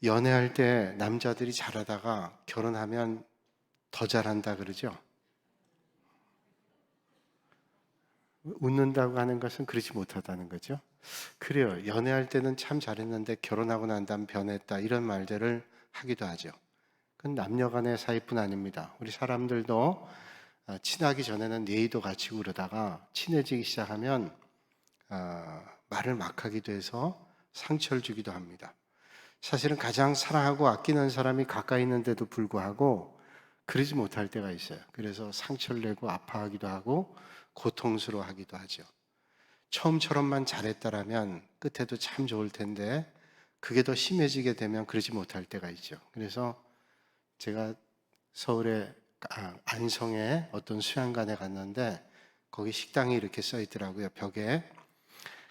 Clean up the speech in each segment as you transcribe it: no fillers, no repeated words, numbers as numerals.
연애할 때 남자들이 잘하다가 결혼하면 더 잘한다 그러죠? 웃는다고 하는 것은 그렇지 못하다는 거죠. 그래요. 연애할 때는 참 잘했는데 결혼하고 난 다음 변했다, 이런 말들을 하기도 하죠. 그건 남녀 간의 사이뿐 아닙니다. 우리 사람들도 친하기 전에는 예의도 갖추고 그러다가 친해지기 시작하면 말을 막 하기도 해서 상처를 주기도 합니다. 사실은 가장 사랑하고 아끼는 사람이 가까이 있는데도 불구하고 그러지 못할 때가 있어요. 그래서 상처를 내고 아파하기도 하고 고통스러워하기도 하죠. 처음처럼만 잘했다라면 끝에도 참 좋을 텐데 그게 더 심해지게 되면 그러지 못할 때가 있죠. 그래서 제가 서울의 안성에 어떤 수양관에 갔는데 거기 식당이 이렇게 써 있더라고요. 벽에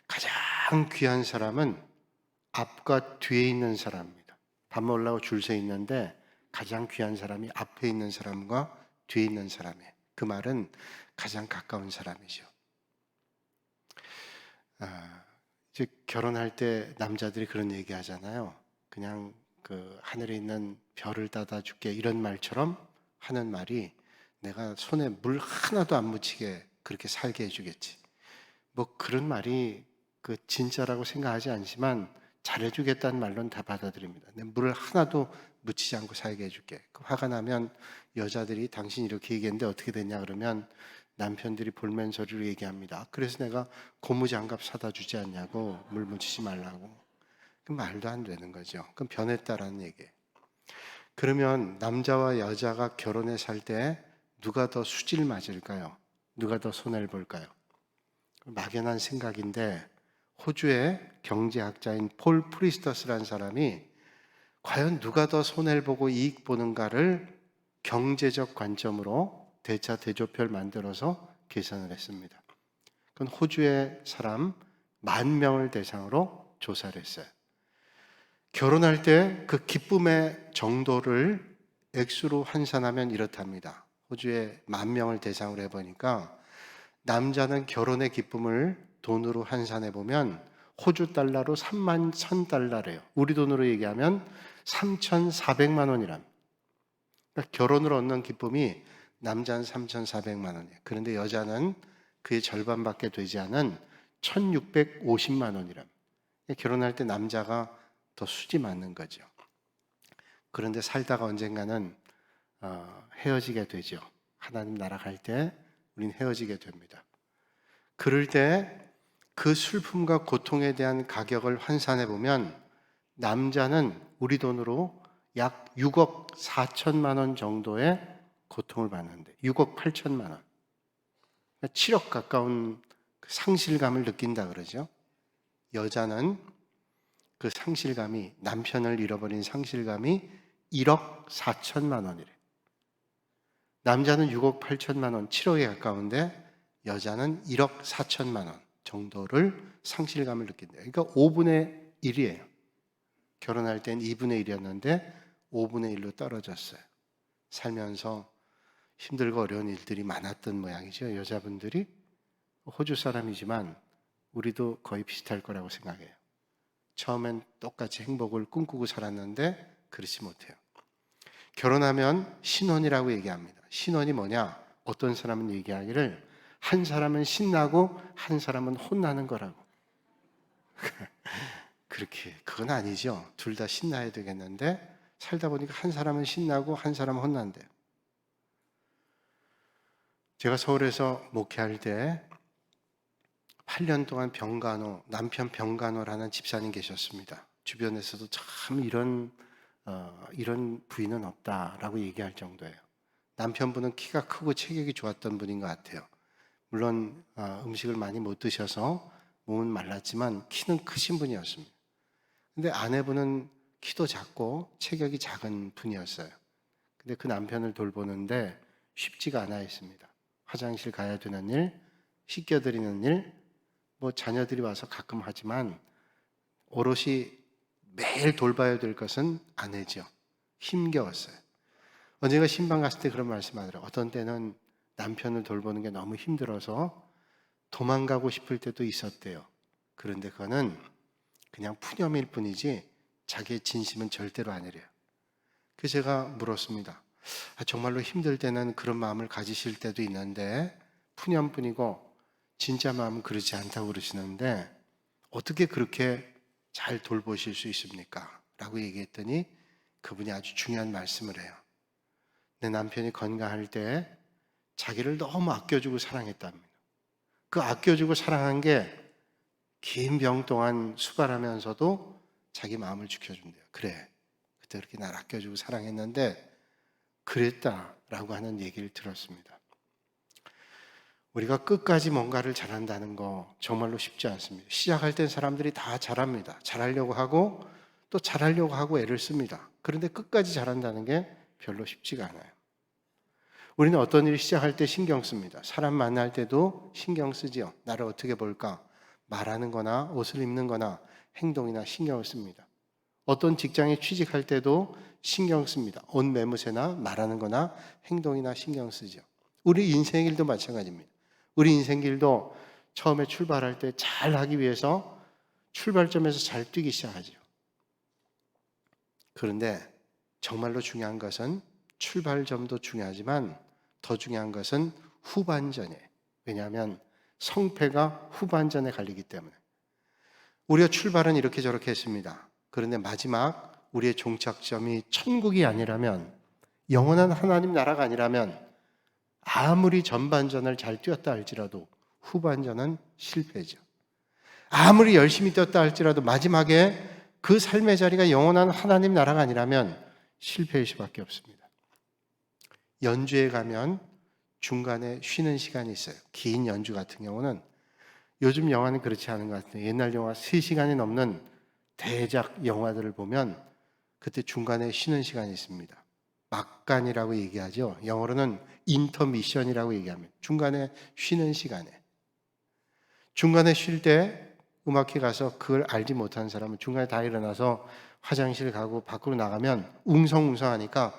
가장 귀한 사람은 앞과 뒤에 있는 사람입니다. 밥 먹으려고 줄 서 있는데 가장 귀한 사람이 앞에 있는 사람과 뒤에 있는 사람이에요. 그 말은 가장 가까운 사람이죠. 이제 결혼할 때 남자들이 그런 얘기 하잖아요. 그냥 그 하늘에 있는 별을 따다 줄게, 이런 말처럼 하는 말이 내가 손에 물 하나도 안 묻히게 그렇게 살게 해주겠지. 뭐 그런 말이 그 진짜라고 생각하지 않지만 잘해주겠다는 말로는 다 받아들입니다. 내 물을 하나도 묻히지 않고 살게 해줄게. 화가 나면 여자들이 당신 이렇게 얘기했는데 어떻게 됐냐 그러면 남편들이 볼멘소리로 얘기합니다. 그래서 내가 고무장갑 사다 주지 않냐고, 물 묻히지 말라고. 그 말도 안 되는 거죠. 그럼 변했다라는 얘기예요. 그러면 남자와 여자가 결혼해 살 때 누가 더 수질 맞을까요? 누가 더 손해를 볼까요? 막연한 생각인데 호주의 경제학자인 폴 프리스터스라는 사람이 과연 누가 더 손해를 보고 이익 보는가를 경제적 관점으로 대차 대조표를 만들어서 계산을 했습니다. 그건 호주의 사람 10,000명을 대상으로 조사를 했어요. 결혼할 때 그 기쁨의 정도를 액수로 환산하면 이렇답니다. 호주의 10,000명을 대상으로 해보니까 남자는 결혼의 기쁨을 돈으로 환산해 보면 호주 달러로 31,000달러래요. 우리 돈으로 얘기하면 3,400만 원이랍니다. 그러니까 결혼을 얻는 기쁨이 남자는 3,400만 원이에요. 그런데 여자는 그의 절반밖에 되지 않은 1,650만 원이랍니다. 결혼할 때 남자가 더 수지 맞는 거죠. 그런데 살다가 언젠가는 헤어지게 되죠. 하나님 나라 갈 때 우린 헤어지게 됩니다. 그럴 때 그 슬픔과 고통에 대한 가격을 환산해 보면 남자는 우리 돈으로 약 6억 4천만 원 정도의 고통을 받는데 6억 8천만 원, 7억 가까운 상실감을 느낀다 그러죠. 여자는 그 상실감이, 남편을 잃어버린 상실감이 1억 4천만 원이래. 남자는 6억 8천만 원, 7억에 가까운데 여자는 1억 4천만 원 정도를 상실감을 느낀대요. 그러니까 5분의 1이에요. 결혼할 땐 2분의 1이었는데 5분의 1로 떨어졌어요. 살면서 힘들고 어려운 일들이 많았던 모양이죠. 여자분들이. 호주 사람이지만 우리도 거의 비슷할 거라고 생각해요. 처음엔 똑같이 행복을 꿈꾸고 살았는데 그렇지 못해요. 결혼하면 신혼이라고 얘기합니다. 신혼이 뭐냐? 어떤 사람은 얘기하기를 한 사람은 신나고 한 사람은 혼나는 거라고. 그렇게 그건 아니죠. 둘 다 신나야 되겠는데 살다 보니까 한 사람은 신나고 한 사람은 혼난대요. 제가 서울에서 목회할 때 8년 동안 병간호, 남편 병간호라는 집사님 계셨습니다. 주변에서도 참 이런 부인은 없다라고 얘기할 정도예요. 남편분은 키가 크고 체격이 좋았던 분인 것 같아요. 물론 음식을 많이 못 드셔서 몸은 말랐지만 키는 크신 분이었습니다. 근데 아내분은 키도 작고 체격이 작은 분이었어요. 근데 그 남편을 돌보는데 쉽지가 않아 했습니다. 화장실 가야 되는 일, 씻겨드리는 일, 뭐 자녀들이 와서 가끔 하지만 오롯이 매일 돌봐야 될 것은 아내죠. 힘겨웠어요. 언젠가 신방 갔을 때 그런 말씀하더라고요. 어떤 때는 남편을 돌보는 게 너무 힘들어서 도망가고 싶을 때도 있었대요. 그런데 그거는 그냥 푸념일 뿐이지 자기의 진심은 절대로 아니래요. 그래서 제가 물었습니다. 정말로 힘들 때는 그런 마음을 가지실 때도 있는데 푸념뿐이고 진짜 마음은 그렇지 않다고 그러시는데 어떻게 그렇게 잘 돌보실 수 있습니까? 라고 얘기했더니 그분이 아주 중요한 말씀을 해요. 내 남편이 건강할 때 자기를 너무 아껴주고 사랑했답니다. 그 아껴주고 사랑한 게 긴 병 동안 수발하면서도 자기 마음을 지켜준대요. 그래, 그때 그렇게 날 아껴주고 사랑했는데 그랬다라고 하는 얘기를 들었습니다. 우리가 끝까지 뭔가를 잘한다는 거 정말로 쉽지 않습니다. 시작할 땐 사람들이 다 잘합니다. 잘하려고 하고 또 잘하려고 하고 애를 씁니다. 그런데 끝까지 잘한다는 게 별로 쉽지가 않아요. 우리는 어떤 일을 시작할 때 신경 씁니다. 사람 만날 때도 신경 쓰지요. 나를 어떻게 볼까? 말하는 거나 옷을 입는 거나 행동이나 신경을 씁니다. 어떤 직장에 취직할 때도 신경 씁니다. 옷 매무새나 말하는 거나 행동이나 신경 쓰죠. 우리 인생길도 마찬가지입니다. 우리 인생길도 처음에 출발할 때 잘하기 위해서 출발점에서 잘 뛰기 시작하죠. 그런데 정말로 중요한 것은 출발점도 중요하지만 더 중요한 것은 후반전이에요. 왜냐하면 성패가 후반전에 갈리기 때문에. 우리가 출발은 이렇게 저렇게 했습니다. 그런데 마지막 우리의 종착점이 천국이 아니라면, 영원한 하나님 나라가 아니라면 아무리 전반전을 잘 뛰었다 할지라도 후반전은 실패죠. 아무리 열심히 뛰었다 할지라도 마지막에 그 삶의 자리가 영원한 하나님 나라가 아니라면 실패일 수밖에 없습니다. 연주에 가면 중간에 쉬는 시간이 있어요. 긴 연주 같은 경우는, 요즘 영화는 그렇지 않은 것 같아요. 옛날 영화 3시간이 넘는 대작 영화들을 보면 그때 중간에 쉬는 시간이 있습니다. 막간이라고 얘기하죠. 영어로는 인터미션이라고 얘기합니다. 중간에 쉬는 시간에. 중간에 쉴 때 음악회 가서 그걸 알지 못하는 사람은 중간에 다 일어나서 화장실 가고 밖으로 나가면 웅성웅성하니까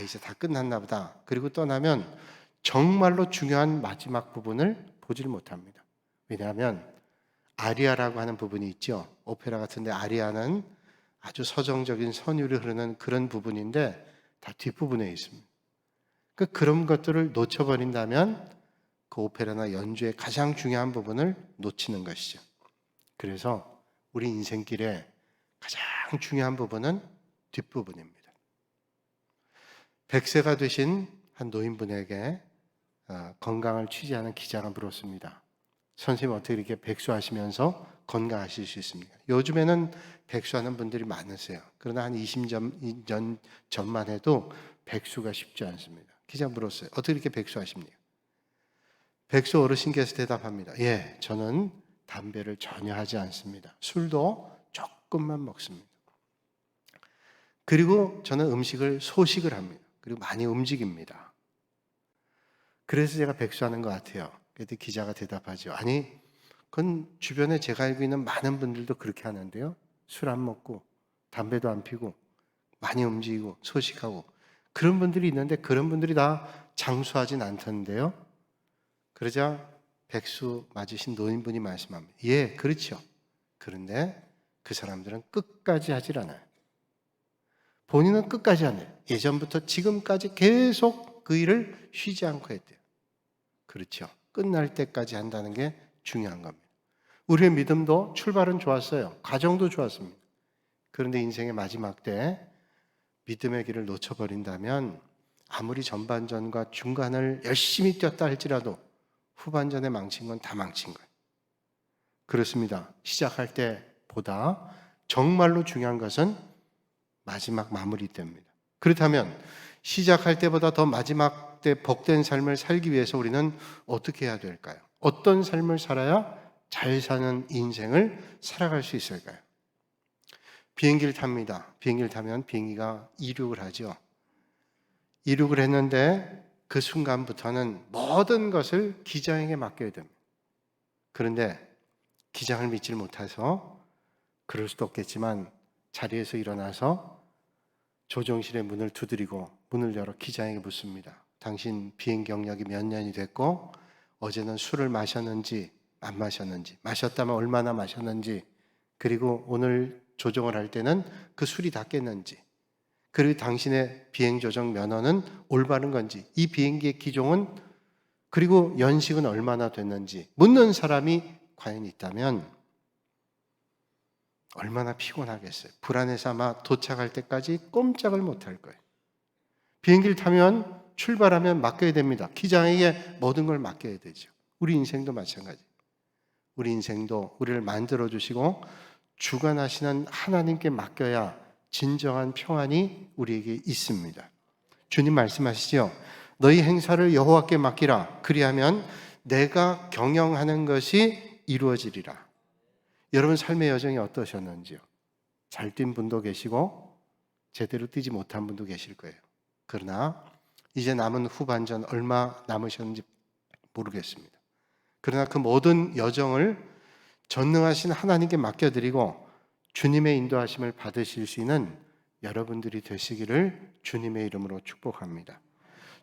이제 다 끝났나 보다. 그리고 떠나면 정말로 중요한 마지막 부분을 보질 못합니다. 왜냐하면 아리아라고 하는 부분이 있죠. 오페라 같은데 아리아는 아주 서정적인 선율이 흐르는 그런 부분인데 다 뒷부분에 있습니다. 그런 것들을 놓쳐버린다면 그 오페라나 연주의 가장 중요한 부분을 놓치는 것이죠. 그래서 우리 인생길에 가장 중요한 부분은 뒷부분입니다. 100세가 되신 한 노인분에게 건강을 취재하는 기자가 물었습니다. 선생님, 어떻게 이렇게 백수하시면서 건강하실 수 있습니까? 요즘에는 백수하는 분들이 많으세요. 그러나 한 20년 전만 해도 백수가 쉽지 않습니다. 기자 물었어요. 어떻게 이렇게 백수하십니까? 백수 어르신께서 대답합니다. 예, 저는 담배를 전혀 하지 않습니다. 술도 조금만 먹습니다. 그리고 저는 음식을 소식을 합니다. 그리고 많이 움직입니다. 그래서 제가 백수하는 것 같아요. 그때 기자가 대답하죠. 아니, 그건 주변에 제가 알고 있는 많은 분들도 그렇게 하는데요. 술 안 먹고 담배도 안 피고 많이 움직이고 소식하고 그런 분들이 있는데 그런 분들이 다 장수하진 않던데요. 그러자 백수 맞으신 노인분이 말씀합니다. 예, 그렇죠. 그런데 그 사람들은 끝까지 하질 않아요. 본인은 끝까지 안 해요. 예전부터 지금까지 계속 그 일을 쉬지 않고 했대요. 그렇죠. 끝날 때까지 한다는 게 중요한 겁니다. 우리의 믿음도 출발은 좋았어요. 과정도 좋았습니다. 그런데 인생의 마지막 때 믿음의 길을 놓쳐버린다면 아무리 전반전과 중간을 열심히 뛰었다 할지라도 후반전에 망친 건 다 망친 거예요. 그렇습니다. 시작할 때보다 정말로 중요한 것은 마지막 마무리 때입니다. 그렇다면 시작할 때보다 더 마지막 때 복된 삶을 살기 위해서 우리는 어떻게 해야 될까요? 어떤 삶을 살아야 잘 사는 인생을 살아갈 수 있을까요? 비행기를 탑니다. 비행기를 타면 비행기가 이륙을 하죠. 이륙을 했는데 그 순간부터는 모든 것을 기장에게 맡겨야 됩니다. 그런데 기장을 믿지 못해서 그럴 수도 없겠지만 자리에서 일어나서 조종실의 문을 두드리고 문을 열어 기장에게 묻습니다. 당신 비행 경력이 몇 년이 됐고 어제는 술을 마셨는지 안 마셨는지, 마셨다면 얼마나 마셨는지, 그리고 오늘 조종을 할 때는 그 술이 다 깼는지, 그리고 당신의 비행 조정 면허는 올바른 건지, 이 비행기의 기종은, 그리고 연식은 얼마나 됐는지 묻는 사람이 과연 있다면 얼마나 피곤하겠어요. 불안해서 아마 도착할 때까지 꼼짝을 못할 거예요. 비행기를 타면 출발하면 맡겨야 됩니다. 기장에게 모든 걸 맡겨야 되죠. 우리 인생도 마찬가지. 우리 인생도 우리를 만들어 주시고 주관하시는 하나님께 맡겨야 진정한 평안이 우리에게 있습니다. 주님 말씀하시죠. 너희 행사를 여호와께 맡기라. 그리하면 내가 경영하는 것이 이루어지리라. 여러분 삶의 여정이 어떠셨는지요? 잘 뛴 분도 계시고 제대로 뛰지 못한 분도 계실 거예요. 그러나 이제 남은 후반전 얼마 남으셨는지 모르겠습니다. 그러나 그 모든 여정을 전능하신 하나님께 맡겨드리고 주님의 인도하심을 받으실 수 있는 여러분들이 되시기를 주님의 이름으로 축복합니다.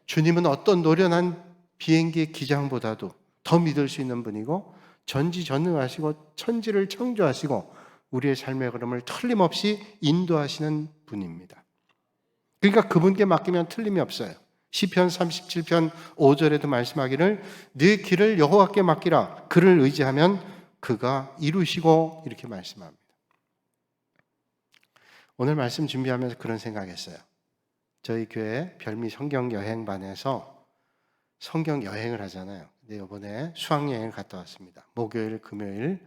주님은 어떤 노련한 비행기의 기장보다도 더 믿을 수 있는 분이고 전지전능하시고 천지를 창조하시고 우리의 삶의 걸음을 틀림없이 인도하시는 분입니다. 그러니까 그분께 맡기면 틀림이 없어요. 시편 37편 5절에도 말씀하기를 네 길을 여호와께 맡기라. 그를 의지하면 그가 이루시고 이렇게 말씀합니다. 오늘 말씀 준비하면서 그런 생각했어요. 저희 교회 별미 성경여행반에서 성경여행을 하잖아요. 근데 이번에 수학여행을 갔다 왔습니다. 목요일, 금요일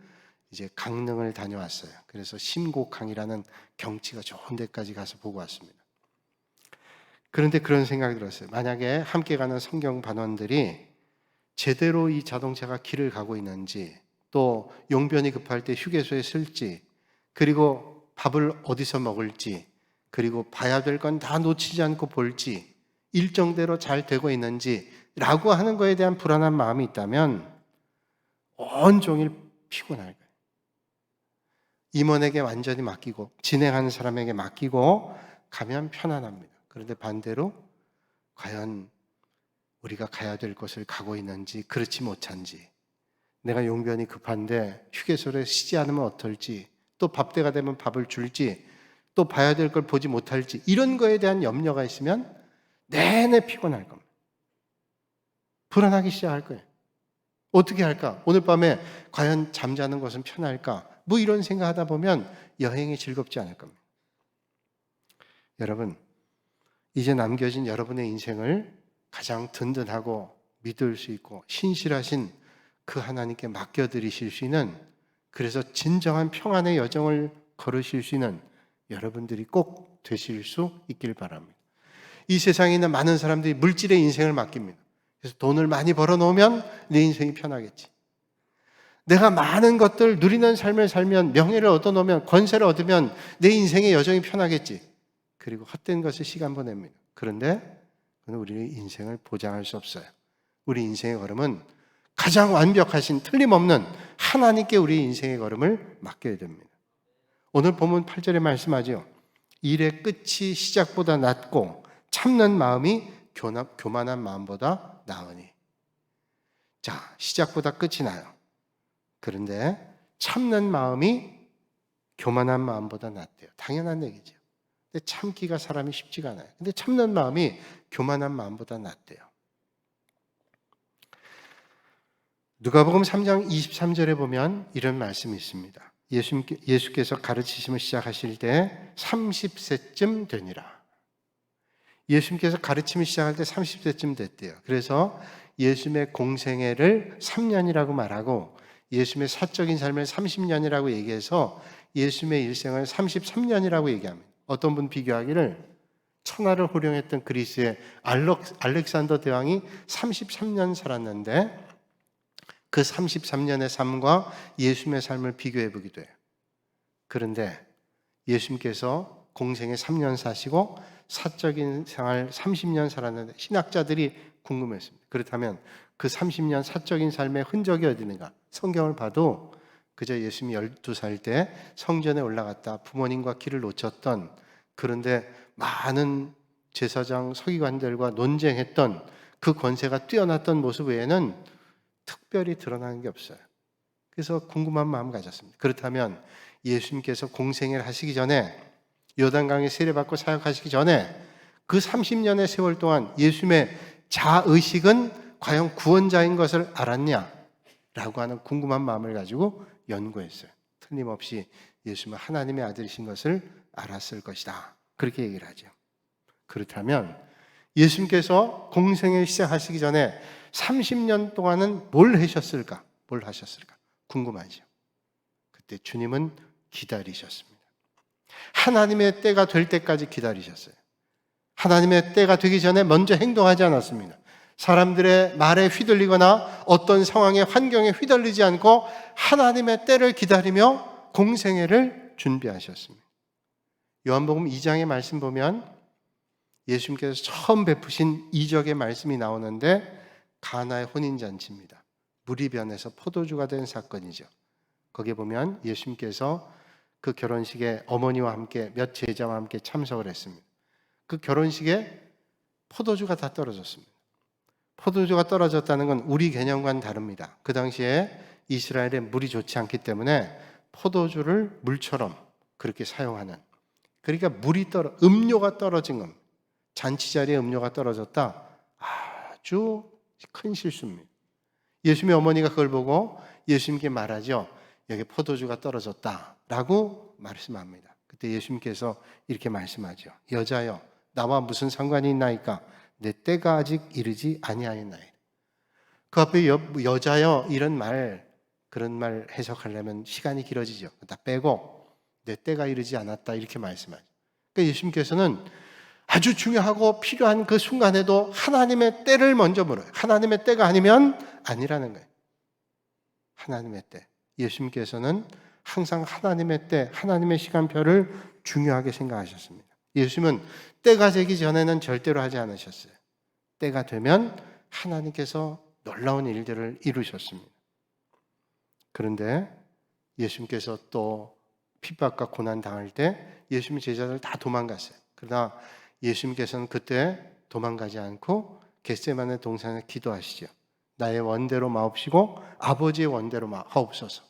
이제 강릉을 다녀왔어요. 그래서 심곡항이라는 경치가 좋은 데까지 가서 보고 왔습니다. 그런데 그런 생각이 들었어요. 만약에 함께 가는 성경반원들이 제대로 이 자동차가 길을 가고 있는지, 또 용변이 급할 때 휴게소에 쓸지, 그리고 밥을 어디서 먹을지, 그리고 봐야 될 건 다 놓치지 않고 볼지, 일정대로 잘 되고 있는지 라고 하는 거에 대한 불안한 마음이 있다면 온종일 피곤할 거예요. 임원에게 완전히 맡기고 진행하는 사람에게 맡기고 가면 편안합니다. 그런데 반대로 과연 우리가 가야 될 곳을 가고 있는지, 그렇지 못한지, 내가 용변이 급한데 휴게소에 쉬지 않으면 어떨지, 또 밥때가 되면 밥을 줄지, 또 봐야 될 걸 보지 못할지, 이런 거에 대한 염려가 있으면 내내 피곤할 겁니다. 불안하기 시작할 거예요. 어떻게 할까? 오늘 밤에 과연 잠자는 것은 편할까? 뭐 이런 생각하다 보면 여행이 즐겁지 않을 겁니다. 여러분, 이제 남겨진 여러분의 인생을 가장 든든하고 믿을 수 있고 신실하신 그 하나님께 맡겨드리실 수 있는, 그래서 진정한 평안의 여정을 걸으실 수 있는 여러분들이 꼭 되실 수 있길 바랍니다. 이 세상에 있는 많은 사람들이 물질의 인생을 맡깁니다. 그래서 돈을 많이 벌어놓으면 내 인생이 편하겠지. 내가 많은 것들 누리는 삶을 살면, 명예를 얻어놓으면, 권세를 얻으면 내 인생의 여정이 편하겠지. 그리고 헛된 것에 시간 보냅니다. 그런데 그건 우리의 인생을 보장할 수 없어요. 우리 인생의 걸음은 가장 완벽하신 틀림없는 하나님께 우리 인생의 걸음을 맡겨야 됩니다. 오늘 본문 8절에 말씀하죠. 일의 끝이 시작보다 낫고 참는 마음이 교만한 마음보다 나으니. 자, 시작보다 끝이 나요. 그런데 참는 마음이 교만한 마음보다 낫대요. 당연한 얘기죠. 근데 참기가 사람이 쉽지가 않아요. 근데 참는 마음이 교만한 마음보다 낫대요. 누가복음 3장 23절에 보면 이런 말씀이 있습니다. 예수께서 가르치심을 시작하실 때 30세쯤 되니라. 예수님께서 가르침을 시작할 때 30세쯤 됐대요. 그래서 예수님의 공생애를 3년이라고 말하고 예수님의 사적인 삶을 30년이라고 얘기해서 예수님의 일생을 33년이라고 얘기합니다. 어떤 분 비교하기를 천하를 호령했던 그리스의 알렉산더 대왕이 33년 살았는데 그 33년의 삶과 예수님의 삶을 비교해 보기도 해요. 그런데 예수님께서 공생에 3년 사시고 사적인 생활 30년 살았는데 신학자들이 궁금했습니다. 그렇다면 그 30년 사적인 삶의 흔적이 어디 있는가? 성경을 봐도 그저 예수님이 12살 때 성전에 올라갔다 부모님과 길을 놓쳤던, 그런데 많은 제사장 서기관들과 논쟁했던 그 권세가 뛰어났던 모습 외에는 특별히 드러나는 게 없어요. 그래서 궁금한 마음 가졌습니다. 그렇다면 예수님께서 공생애를 하시기 전에, 요단강에 세례받고 사역하시기 전에 그 30년의 세월 동안 예수님의 자의식은 과연 구원자인 것을 알았냐? 라고 하는 궁금한 마음을 가지고 연구했어요. 틀림없이 예수님은 하나님의 아들이신 것을 알았을 것이다. 그렇게 얘기를 하죠. 그렇다면 예수님께서 공생을 시작하시기 전에 30년 동안은 뭘 하셨을까? 뭘 하셨을까? 궁금하죠. 그때 주님은 기다리셨습니다. 하나님의 때가 될 때까지 기다리셨어요. 하나님의 때가 되기 전에 먼저 행동하지 않았습니다. 사람들의 말에 휘둘리거나 어떤 상황의 환경에 휘둘리지 않고 하나님의 때를 기다리며 공생애를 준비하셨습니다. 요한복음 2장의 말씀 보면 예수님께서 처음 베푸신 이적의 말씀이 나오는데 가나의 혼인잔치입니다. 물이 변해서 포도주가 된 사건이죠. 거기에 보면 예수님께서 그 결혼식에 어머니와 함께 몇 제자와 함께 참석을 했습니다. 그 결혼식에 포도주가 다 떨어졌습니다. 포도주가 떨어졌다는 건 우리 개념과는 다릅니다. 그 당시에 이스라엘에 물이 좋지 않기 때문에 포도주를 물처럼 그렇게 사용하는, 그러니까 음료가 떨어진 겁니다. 잔치 자리에 음료가 떨어졌다. 아주 큰 실수입니다. 예수님의 어머니가 그걸 보고 예수님께 말하죠. 여기 포도주가 떨어졌다라고 말씀합니다. 그때 예수님께서 이렇게 말씀하죠. 여자여, 나와 무슨 상관이 있나이까? 내 때가 아직 이르지 아니하였나이다. 그 앞에 여자여 이런 말, 그런 말 해석하려면 시간이 길어지죠. 다 빼고 내 때가 이르지 않았다 이렇게 말씀하죠. 그러니까 예수님께서는 아주 중요하고 필요한 그 순간에도 하나님의 때를 먼저 물어요. 하나님의 때가 아니면 아니라는 거예요. 하나님의 때. 예수님께서는 항상 하나님의 때, 하나님의 시간표를 중요하게 생각하셨습니다. 예수님은 때가 되기 전에는 절대로 하지 않으셨어요. 때가 되면 하나님께서 놀라운 일들을 이루셨습니다. 그런데 예수님께서 또 핍박과 고난 당할 때 예수님 제자들 다 도망갔어요. 그러나 예수님께서는 그때 도망가지 않고 겟세마네 동산에 기도하시죠. 나의 원대로 마옵시고 아버지의 원대로 하옵소서.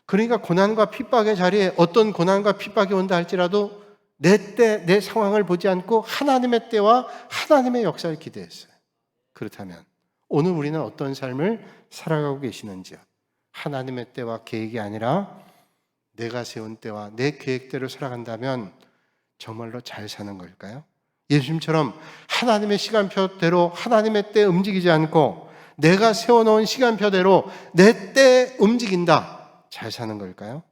그러니까 고난과 핍박의 자리에 어떤 고난과 핍박이 온다 할지라도 내 때, 내 상황을 보지 않고 하나님의 때와 하나님의 역사를 기대했어요. 그렇다면 오늘 우리는 어떤 삶을 살아가고 계시는지요? 하나님의 때와 계획이 아니라 내가 세운 때와 내 계획대로 살아간다면 정말로 잘 사는 걸까요? 예수님처럼 하나님의 시간표대로 하나님의 때에 움직이지 않고 내가 세워놓은 시간표대로 내 때에 움직인다. 잘 사는 걸까요?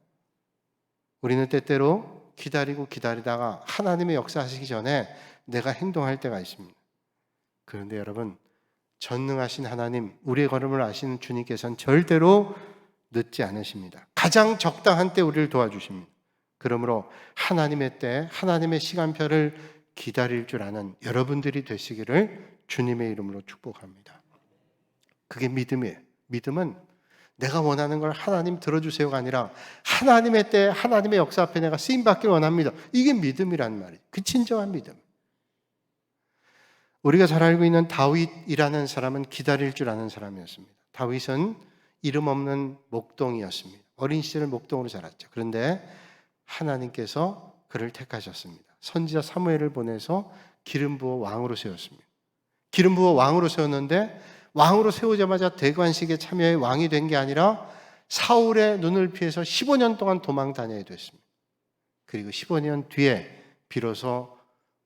우리는 때때로 기다리다가 하나님의 역사하시기 전에 내가 행동할 때가 있습니다. 그런데 여러분, 전능하신 하나님, 우리의 걸음을 아시는 주님께서는 절대로 늦지 않으십니다. 가장 적당한 때 우리를 도와주십니다. 그러므로 하나님의 때, 하나님의 시간표를 기다릴 줄 아는 여러분들이 되시기를 주님의 이름으로 축복합니다. 그게 믿음이에요. 믿음은 내가 원하는 걸 하나님 들어주세요가 아니라 하나님의 때, 하나님의 역사 앞에 내가 쓰임받기를 원합니다. 이게 믿음이란 말이에요. 그 진정한 믿음. 우리가 잘 알고 있는 다윗이라는 사람은 기다릴 줄 아는 사람이었습니다. 다윗은 이름 없는 목동이었습니다. 어린 시절을 목동으로 자랐죠. 그런데 하나님께서 그를 택하셨습니다. 선지자 사무엘을 보내서 기름 부어 왕으로 세웠습니다. 기름 부어 왕으로 세웠는데 왕으로 세우자마자 대관식에 참여해 왕이 된 게 아니라 사울의 눈을 피해서 15년 동안 도망 다녀야 됐습니다. 그리고 15년 뒤에 비로소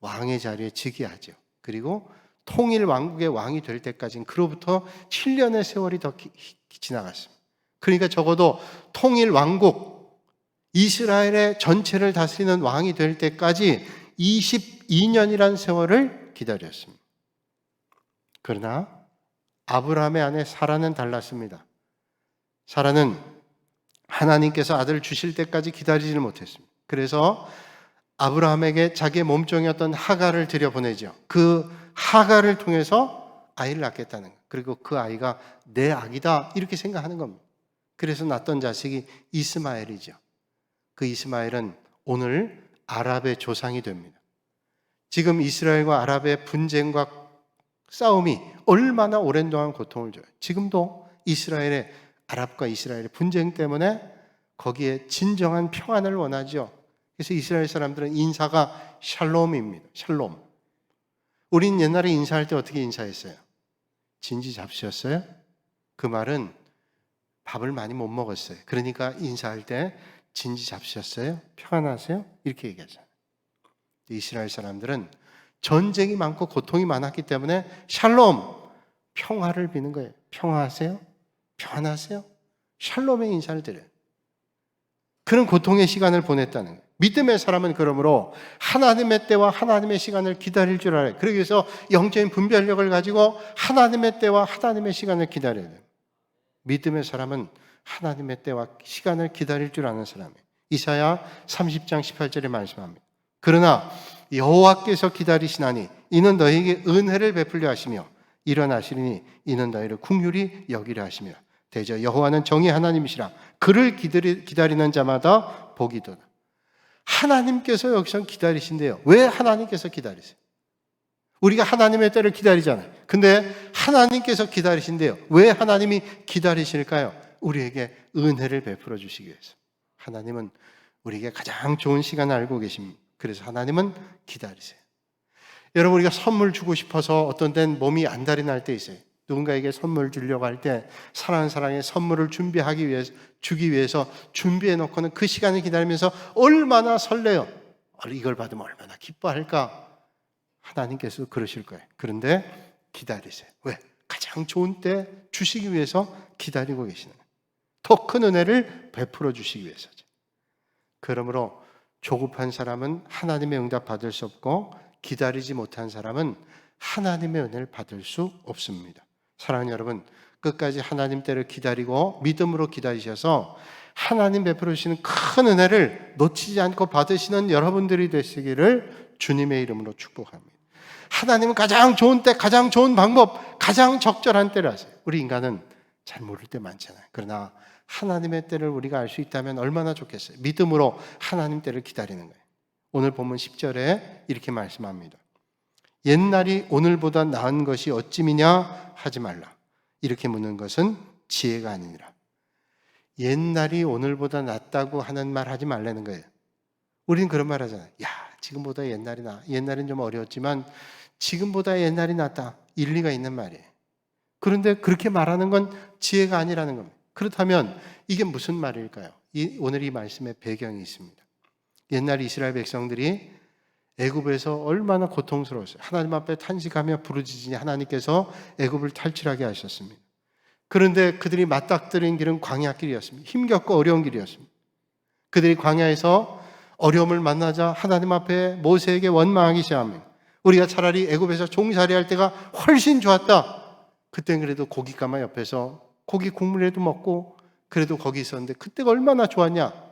왕의 자리에 즉위하죠. 그리고 통일 왕국의 왕이 될 때까지는 그로부터 7년의 세월이 더 지나갔습니다. 그러니까 적어도 통일 왕국, 이스라엘의 전체를 다스리는 왕이 될 때까지 22년이라는 세월을 기다렸습니다. 그러나 아브라함의 아내 사라는 달랐습니다. 사라는 하나님께서 아들을 주실 때까지 기다리지를 못했습니다. 그래서 아브라함에게 자기의 몸종이었던 하갈을 들여보내죠. 그 하갈을 통해서 아이를 낳겠다는 거예요. 그리고 그 아이가 내 아기다 이렇게 생각하는 겁니다. 그래서 낳던 자식이 이스마엘이죠. 그 이스마엘은 오늘 아랍의 조상이 됩니다. 지금 이스라엘과 아랍의 분쟁과 싸움이 얼마나 오랜 동안 고통을 줘요. 지금도 이스라엘의 아랍과 이스라엘의 분쟁 때문에 거기에 진정한 평안을 원하죠. 그래서 이스라엘 사람들은 인사가 샬롬입니다. 샬롬. 우린 옛날에 인사할 때 어떻게 인사했어요? 진지 잡수셨어요? 그 말은 밥을 많이 못 먹었어요. 그러니까 인사할 때 진지 잡수셨어요? 평안하세요? 이렇게 얘기하잖아요. 이스라엘 사람들은 전쟁이 많고 고통이 많았기 때문에 샬롬, 평화를 비는 거예요. 평화하세요? 평안하세요? 샬롬의 인사를 드려요. 그런 고통의 시간을 보냈다는 거예요. 믿음의 사람은 그러므로 하나님의 때와 하나님의 시간을 기다릴 줄 알아요. 그러기 위해서 영적인 분별력을 가지고 하나님의 때와 하나님의 시간을 기다려야 돼요. 믿음의 사람은 하나님의 때와 시간을 기다릴 줄 아는 사람이에요. 이사야 30장 18절에 말씀합니다. 그러나 여호와께서 기다리시나니 이는 너희에게 은혜를 베풀려 하시며 일어나시리니 이는 너희를 긍휼히 여기려 하시며 대저 여호와는 정의 하나님이시라. 그를 기다리는 자마다 복이도다. 하나님께서 여기서 기다리신대요. 왜 하나님께서 기다리세요? 우리가 하나님의 때를 기다리잖아요. 근데 하나님께서 기다리신대요. 왜 하나님이 기다리실까요? 우리에게 은혜를 베풀어 주시기 위해서. 하나님은 우리에게 가장 좋은 시간을 알고 계십니다. 그래서 하나님은 기다리세요. 여러분, 우리가 선물 주고 싶어서 어떤 때는 몸이 안달이 날 때 있어요. 누군가에게 선물 주려고 할 때 사랑하는 사람에게 선물을 주기 위해서 준비해 놓고는 그 시간을 기다리면서 얼마나 설레요. 이걸 받으면 얼마나 기뻐할까. 하나님께서 그러실 거예요. 그런데 기다리세요. 왜? 가장 좋은 때 주시기 위해서 기다리고 계시는 거예요. 더 큰 은혜를 베풀어 주시기 위해서죠. 그러므로 조급한 사람은 하나님의 응답 받을 수 없고 기다리지 못한 사람은 하나님의 은혜를 받을 수 없습니다. 사랑하는 여러분, 끝까지 하나님 때를 기다리고 믿음으로 기다리셔서 하나님 베풀어 주시는 큰 은혜를 놓치지 않고 받으시는 여러분들이 되시기를 주님의 이름으로 축복합니다. 하나님은 가장 좋은 때, 가장 좋은 방법, 가장 적절한 때를 아세요. 우리 인간은 잘 모를 때 많잖아요. 그러나 하나님의 때를 우리가 알 수 있다면 얼마나 좋겠어요. 믿음으로 하나님 때를 기다리는 거예요. 오늘 본문 10절에 이렇게 말씀합니다. 옛날이 오늘보다 나은 것이 어찌미냐 하지 말라. 이렇게 묻는 것은 지혜가 아니니라. 옛날이 오늘보다 낫다고 하는 말 하지 말라는 거예요. 우리는 그런 말 하잖아요. 야, 지금보다 옛날이 나. 옛날은 좀 어려웠지만 지금보다 옛날이 낫다. 일리가 있는 말이에요. 그런데 그렇게 말하는 건 지혜가 아니라는 겁니다. 그렇다면 이게 무슨 말일까요? 오늘 이 말씀의 배경이 있습니다. 옛날 이스라엘 백성들이 애굽에서 얼마나 고통스러웠어요. 하나님 앞에 탄식하며 부르짖으니 하나님께서 애굽을 탈출하게 하셨습니다. 그런데 그들이 맞닥뜨린 길은 광야길이었습니다. 힘겹고 어려운 길이었습니다. 그들이 광야에서 어려움을 만나자 하나님 앞에 모세에게 원망하기 시작합니다. 우리가 차라리 애굽에서 종살이할 때가 훨씬 좋았다. 그땐 그래도 고깃가마 옆에서 고기 국물이라도 먹고 그래도 거기 있었는데 그때가 얼마나 좋았냐.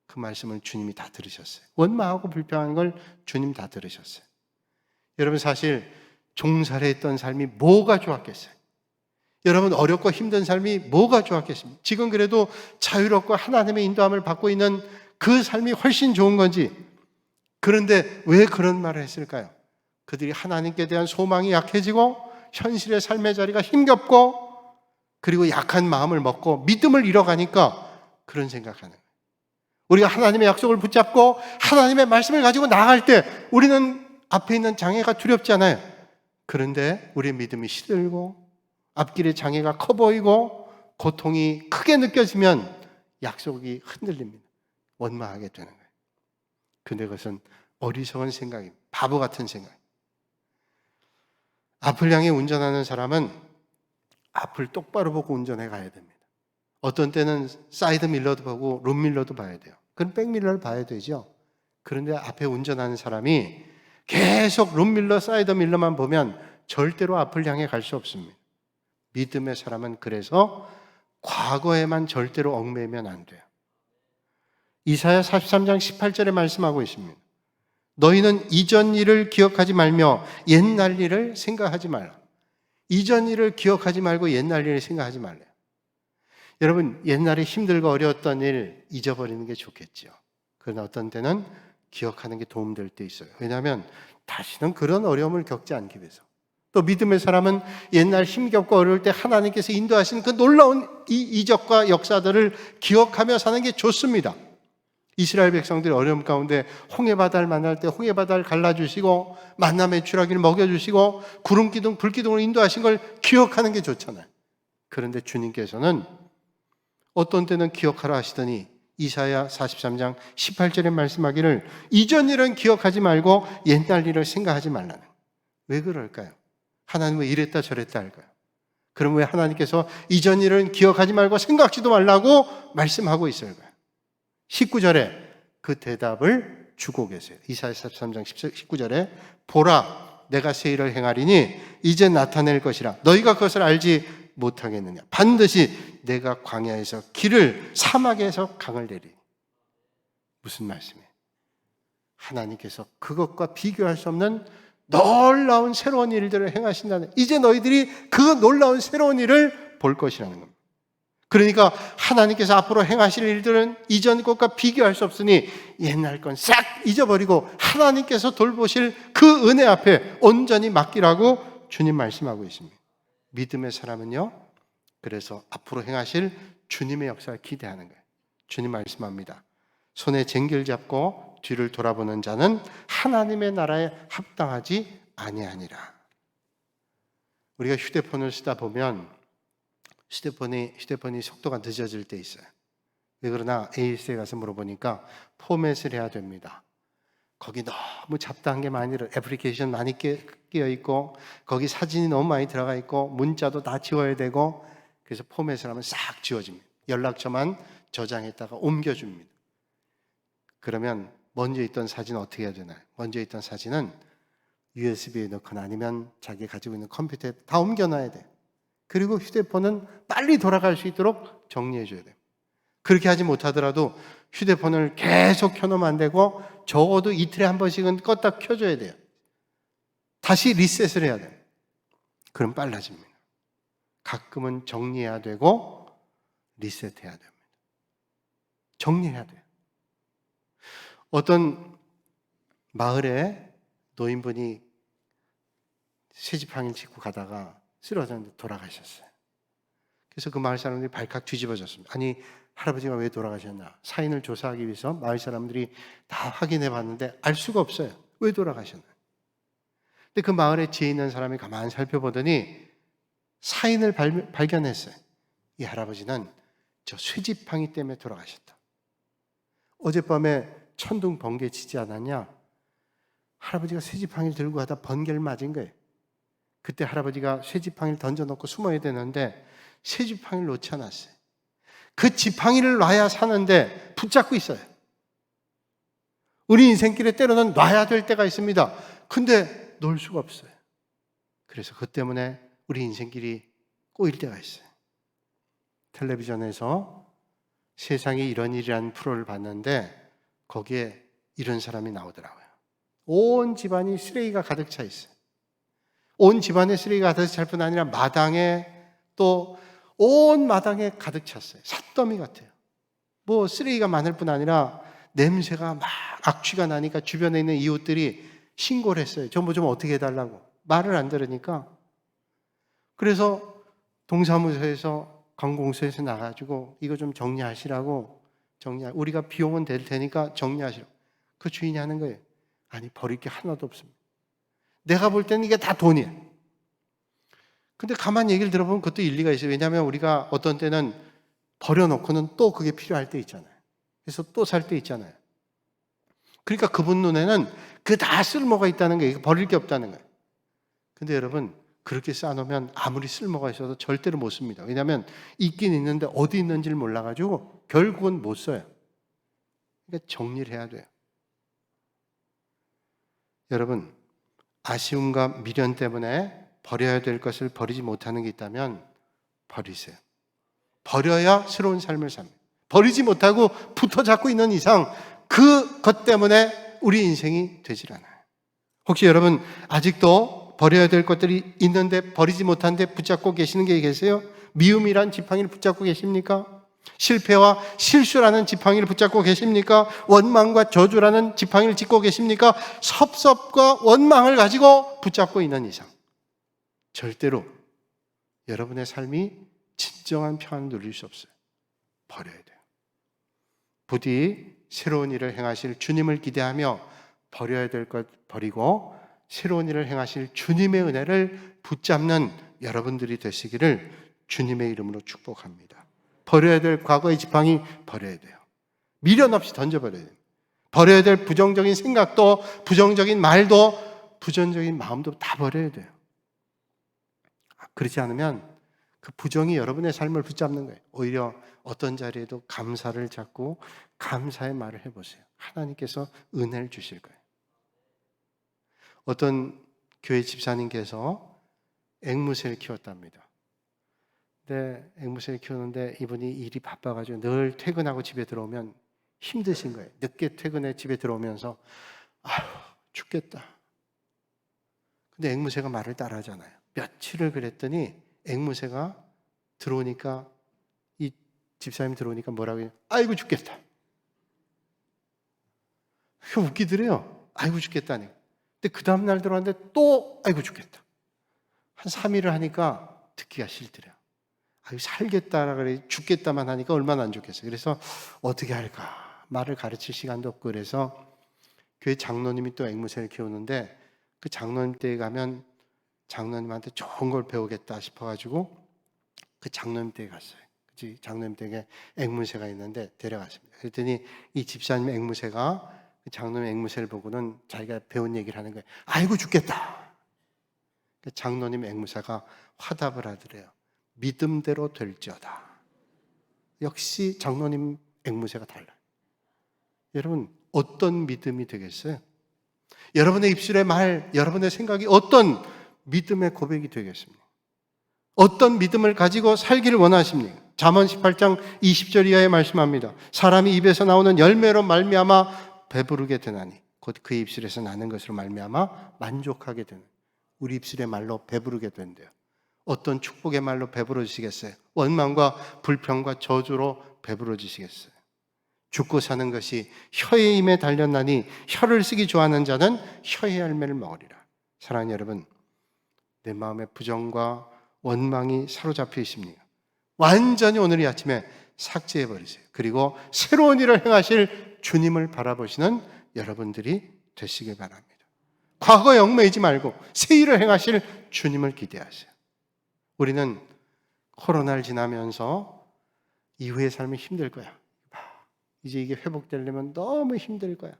그 말씀을 주님이 다 들으셨어요. 원망하고 불평하는 걸 주님 다 들으셨어요. 여러분, 사실 종살이했던 삶이 뭐가 좋았겠어요? 여러분, 어렵고 힘든 삶이 뭐가 좋았겠습니까? 지금 그래도 자유롭고 하나님의 인도함을 받고 있는 그 삶이 훨씬 좋은 건지. 그런데 왜 그런 말을 했을까요? 그들이 하나님께 대한 소망이 약해지고 현실의 삶의 자리가 힘겹고 그리고 약한 마음을 먹고 믿음을 잃어가니까 그런 생각하는 거예요. 우리가 하나님의 약속을 붙잡고 하나님의 말씀을 가지고 나아갈 때 우리는 앞에 있는 장애가 두렵지 않아요. 그런데 우리의 믿음이 시들고 앞길에 장애가 커 보이고 고통이 크게 느껴지면 약속이 흔들립니다. 원망하게 되는 거예요. 근데 그것은 어리석은 생각입니다. 바보 같은 생각. 앞을 향해 운전하는 사람은 앞을 똑바로 보고 운전해 가야 됩니다. 어떤 때는 사이드 밀러도 보고 룸 밀러도 봐야 돼요. 그럼 백 밀러를 봐야 되죠. 그런데 앞에 운전하는 사람이 계속 룸 밀러, 사이드 밀러만 보면 절대로 앞을 향해 갈 수 없습니다. 믿음의 사람은 그래서 과거에만 절대로 얽매이면 안 돼요. 이사야 43장 18절에 말씀하고 있습니다. 너희는 이전 일을 기억하지 말며 옛날 일을 생각하지 말라. 이전 일을 기억하지 말고 옛날 일을 생각하지 말래요. 여러분, 옛날에 힘들고 어려웠던 일 잊어버리는 게 좋겠죠. 그러나 어떤 때는 기억하는 게 도움될 때 있어요. 왜냐하면 다시는 그런 어려움을 겪지 않기 위해서. 또 믿음의 사람은 옛날 힘겹고 어려울 때 하나님께서 인도하신 그 놀라운 이적과 역사들을 기억하며 사는 게 좋습니다. 이스라엘 백성들이 어려움 가운데 홍해바다를 만날 때 홍해바다를 갈라주시고 만남의 추라기를 먹여주시고 구름기둥, 불기둥으로 인도하신 걸 기억하는 게 좋잖아요. 그런데 주님께서는 어떤 때는 기억하라 하시더니 이사야 43장 18절에 말씀하기를 이전 일은 기억하지 말고 옛날 일을 생각하지 말라는. 왜 그럴까요? 하나님 왜 이랬다 저랬다 할까요? 그럼 왜 하나님께서 이전 일은 기억하지 말고 생각지도 말라고 말씀하고 있어요? 19절에 그 대답을 주고 계세요. 이사야 43장 19절에 보라 내가 새 일을 행하리니 이제 나타낼 것이라 너희가 그것을 알지 못하겠느냐. 반드시 내가 광야에서 길을 사막에서 강을 내리니. 무슨 말씀이에요? 하나님께서 그것과 비교할 수 없는 놀라운 새로운 일들을 행하신다는, 이제 너희들이 그 놀라운 새로운 일을 볼 것이라는 겁니다. 그러니까 하나님께서 앞으로 행하실 일들은 이전 것과 비교할 수 없으니 옛날 건 싹 잊어버리고 하나님께서 돌보실 그 은혜 앞에 온전히 맡기라고 주님 말씀하고 있습니다. 믿음의 사람은요, 그래서 앞으로 행하실 주님의 역사를 기대하는 거예요. 주님 말씀합니다. 손에 쟁기를 잡고 뒤를 돌아보는 자는 하나님의 나라에 합당하지 아니하니라. 우리가 휴대폰을 쓰다 보면 휴대폰이 속도가 늦어질 때 있어요. 왜 그러나 AS에 가서 물어보니까 포맷을 해야 됩니다. 거기 너무 잡다한 게 많이 애플리케이션 많이 끼어 있고 거기 사진이 너무 많이 들어가 있고 문자도 다 지워야 되고, 그래서 포맷을 하면 싹 지워집니다. 연락처만 저장했다가 옮겨줍니다. 그러면 먼저 있던 사진 어떻게 해야 되나요? 먼저 있던 사진은 USB에 넣거나 아니면 자기 가지고 있는 컴퓨터에 다 옮겨놔야 돼요. 그리고 휴대폰은 빨리 돌아갈 수 있도록 정리해줘야 돼요. 그렇게 하지 못하더라도 휴대폰을 계속 켜놓으면 안 되고 적어도 이틀에 한 번씩은 껐다 켜줘야 돼요. 다시 리셋을 해야 돼요. 그럼 빨라집니다. 가끔은 정리해야 되고 리셋해야 됩니다. 정리해야 돼요. 어떤 마을에 노인분이 새지팡이를 짚고 가다가 쓰러졌는데 돌아가셨어요. 그래서 그 마을 사람들이 발칵 뒤집어졌습니다. 아니, 할아버지가 왜 돌아가셨나? 사인을 조사하기 위해서 마을 사람들이 다 확인해 봤는데 알 수가 없어요. 왜 돌아가셨나? 근데 그 마을에 지혜 있는 사람이 가만히 살펴보더니 사인을 발견했어요. 이 할아버지는 저 쇠지팡이 때문에 돌아가셨다. 어젯밤에 천둥 번개 치지 않았냐? 할아버지가 쇠지팡이를 들고 가다 번개를 맞은 거예요. 그때 할아버지가 쇠지팡이를 던져놓고 숨어야 되는데 쇠지팡이를 놓지 않았어요. 그 지팡이를 놔야 사는데 붙잡고 있어요. 우리 인생길에 때로는 놔야 될 때가 있습니다. 근데 놓을 수가 없어요. 그래서 그 때문에 우리 인생길이 꼬일 때가 있어요. 텔레비전에서 세상에 이런 일이라는 프로를 봤는데 거기에 이런 사람이 나오더라고요. 온 집안이 쓰레기가 가득 차 있어요. 온 집안에 쓰레기가 가득 찰 뿐 아니라 마당에, 또 온 마당에 가득 찼어요. 삿더미 같아요. 뭐 쓰레기가 많을 뿐 아니라 냄새가 막 악취가 나니까 주변에 있는 이웃들이 신고를 했어요. 좀 어떻게 해달라고. 말을 안 들으니까. 그래서 동사무소에서 관공서에서 나가지고 이거 좀 정리하시라고, 우리가 비용은 될 테니까 정리하시라고. 그 주인이 하는 거예요. 아니, 버릴 게 하나도 없습니다. 내가 볼 때는 이게 다 돈이에요. 근데 가만히 얘기를 들어보면 그것도 일리가 있어요. 왜냐하면 우리가 어떤 때는 버려놓고는 또 그게 필요할 때 있잖아요. 그래서 또 살 때 있잖아요. 그러니까 그분 눈에는 그 다 쓸모가 있다는 거예요. 버릴 게 없다는 거예요. 근데 여러분, 그렇게 쌓아놓으면 아무리 쓸모가 있어도 절대로 못 씁니다. 왜냐하면 있긴 있는데 어디 있는지를 몰라가지고 결국은 못 써요. 그러니까 정리를 해야 돼요. 여러분, 아쉬움과 미련 때문에 버려야 될 것을 버리지 못하는 게 있다면 버리세요. 버려야 새로운 삶을 삽니다. 버리지 못하고 붙어 잡고 있는 이상 그것 때문에 우리 인생이 되질 않아요. 혹시 여러분 아직도 버려야 될 것들이 있는데 버리지 못한데 붙잡고 계시는 게 계세요? 미움이란 지팡이를 붙잡고 계십니까? 실패와 실수라는 지팡이를 붙잡고 계십니까? 원망과 저주라는 지팡이를 짚고 계십니까? 섭섭과 원망을 가지고 붙잡고 있는 이상 절대로 여러분의 삶이 진정한 평안을 누릴 수 없어요. 버려야 돼요. 부디 새로운 일을 행하실 주님을 기대하며 버려야 될 것 버리고 새로운 일을 행하실 주님의 은혜를 붙잡는 여러분들이 되시기를 주님의 이름으로 축복합니다. 버려야 될 과거의 지팡이 버려야 돼요. 미련 없이 던져버려야 돼요. 버려야 될 부정적인 생각도, 부정적인 말도, 부정적인 마음도 다 버려야 돼요. 그렇지 않으면 그 부정이 여러분의 삶을 붙잡는 거예요. 오히려 어떤 자리에도 감사를 잡고 감사의 말을 해보세요. 하나님께서 은혜를 주실 거예요. 어떤 교회 집사님께서 앵무새를 키웠답니다. 근데 앵무새를 키우는데 이분이 일이 바빠가지고 늘 퇴근하고 집에 들어오면 힘드신 거예요. 늦게 퇴근해 집에 들어오면서 아휴 죽겠다. 근데 앵무새가 말을 따라하잖아요. 며칠을 그랬더니 앵무새가 들어오니까 이 집사님이 들어오니까 뭐라고 해요? 아이고 죽겠다. 그 웃기더래요. 아이고 죽겠다니. 근데 그 다음날 들어왔는데 또 아이고 죽겠다. 한 3일을 하니까 듣기가 싫더래요. 아이고 살겠다 그래 죽겠다만 하니까 얼마나 안 좋겠어요. 그래서 어떻게 할까? 말을 가르칠 시간도 없고 그래서 교회 장로님이 또 앵무새를 키우는데 그 장로님 댁에 가면 장로님한테 좋은 걸 배우겠다 싶어가지고 그 장로님 댁에 갔어요. 그 장로님 댁에 앵무새가 있는데 데려갔습니다. 그랬더니 이 집사님 앵무새가 그 장로님 앵무새를 보고는 자기가 배운 얘기를 하는 거예요. 아이고 죽겠다. 그 장로님 앵무새가 화답을 하더래요. 믿음대로 될지어다. 역시 장로님 앵무새가 달라요. 여러분 어떤 믿음이 되겠어요? 여러분의 입술의 말, 여러분의 생각이 어떤 믿음의 고백이 되겠습니까? 어떤 믿음을 가지고 살기를 원하십니까? 잠언 18장 20절 이하에 말씀합니다. 사람이 입에서 나오는 열매로 말미암아 배부르게 되나니 곧 그 입술에서 나는 것으로 말미암아 만족하게 되는. 우리 입술의 말로 배부르게 된대요. 어떤 축복의 말로 배부러지시겠어요? 원망과 불평과 저주로 배부러지시겠어요? 죽고 사는 것이 혀의 힘에 달렸나니 혀를 쓰기 좋아하는 자는 혀의 열매를 먹으리라. 사랑하는 여러분, 내 마음의 부정과 원망이 사로잡혀 있습니까? 완전히 오늘 이 아침에 삭제해 버리세요. 그리고 새로운 일을 행하실 주님을 바라보시는 여러분들이 되시길 바랍니다. 과거에 얽매이지 말고 새 일을 행하실 주님을 기대하세요. 우리는 코로나를 지나면서 이후의 삶이 힘들 거야. 이제 이게 회복되려면 너무 힘들 거야.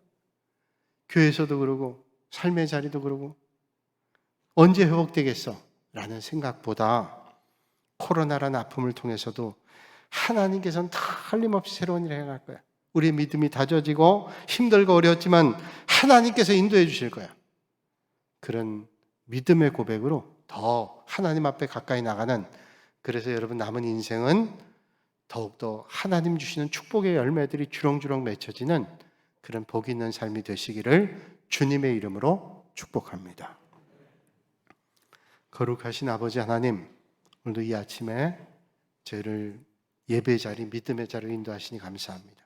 교회에서도 그러고 삶의 자리도 그러고 언제 회복되겠어? 라는 생각보다 코로나라는 아픔을 통해서도 하나님께서는 틀림없이 새로운 일을 행할 거야. 우리의 믿음이 다져지고 힘들고 어려웠지만 하나님께서 인도해 주실 거야. 그런 믿음의 고백으로 더 하나님 앞에 가까이 나가는, 그래서 여러분 남은 인생은 더욱더 하나님 주시는 축복의 열매들이 주렁주렁 맺혀지는 그런 복 있는 삶이 되시기를 주님의 이름으로 축복합니다. 거룩하신 아버지 하나님, 오늘도 이 아침에 저희를 예배 자리, 믿음의 자리로 인도하시니 감사합니다.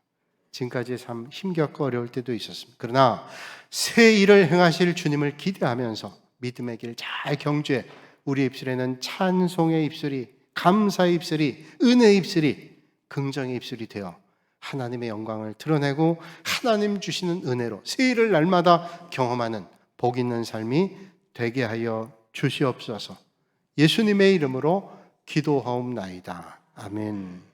지금까지의 삶 힘겹고 어려울 때도 있었습니다. 그러나 새 일을 행하실 주님을 기대하면서 믿음의 길 잘 경주해 우리 입술에는 찬송의 입술이, 감사의 입술이, 은혜의 입술이, 긍정의 입술이 되어 하나님의 영광을 드러내고 하나님 주시는 은혜로 새 일을 날마다 경험하는 복 있는 삶이 되게 하여 주시옵소서. 예수님의 이름으로 기도하옵나이다. 아멘.